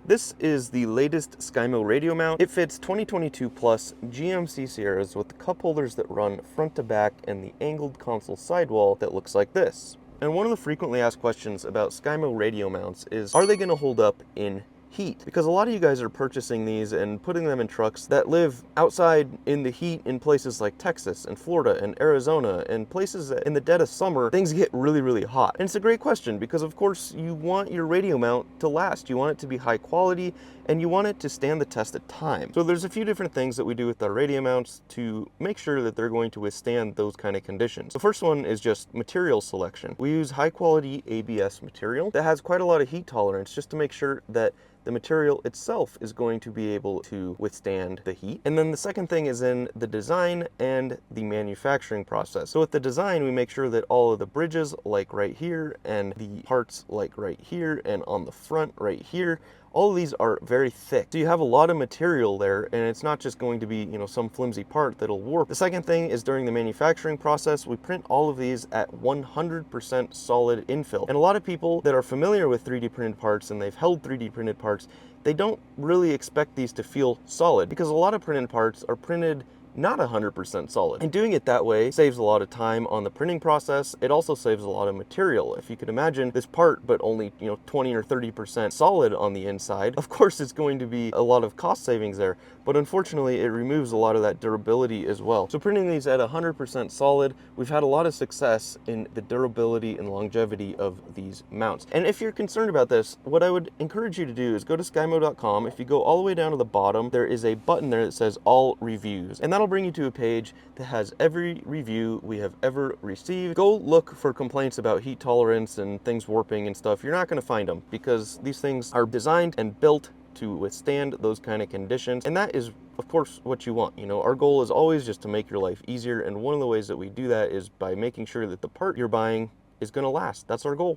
This is the latest SKYMO radio mount. It fits 2022 plus GMC Sierras with the cup holders that run front to back and the angled console sidewall that looks like this. And one of the frequently asked questions about SKYMO radio mounts is, are they going to hold up in heat? Because a lot of you guys are purchasing these and putting them in trucks that live outside in the heat in places like Texas and Florida and Arizona and places that in the dead of summer things get really hot. And it's a great question because of course you want your radio mount to last. You want it to be high quality and you want it to stand the test of time. So there's a few different things that we do with our radio mounts to make sure that they're going to withstand those kind of conditions. The first one is just material selection. We use high quality ABS material that has quite a lot of heat tolerance just to make sure that the material itself is going to be able to withstand the heat. And then the second thing is in the design and the manufacturing process. So with the design, we make sure that all of the bridges, like right here, and the parts like right here, and on the front right here, all of these are very thick. So you have a lot of material there, and it's not just going to be, some flimsy part that'll warp. The second thing is during the manufacturing process, we print all of these at 100% solid infill. And a lot of people that are familiar with 3D printed parts and they've held 3D printed parts, they don't really expect these to feel solid because a lot of printed parts are printed not 100% solid. And doing it that way saves a lot of time on the printing process. It also saves a lot of material. If you could imagine this part, but only 20 or 30% solid on the inside, of course it's going to be a lot of cost savings there. But unfortunately, it removes a lot of that durability as well. So printing these at 100% solid, we've had a lot of success in the durability and longevity of these mounts. And if you're concerned about this, what I would encourage you to do is go to skymo.com. If you go all the way down to the bottom, there is a button there that says all reviews, and that'll bring you to a page that has every review we have ever received. Go look for complaints about heat tolerance and things warping and stuff. You're not going to find them because these things are designed and built to withstand those kind of conditions, and that is of course what you want. Our goal is always just to make your life easier, and one of the ways that we do that is by making sure that the part you're buying is going to last. That's our goal.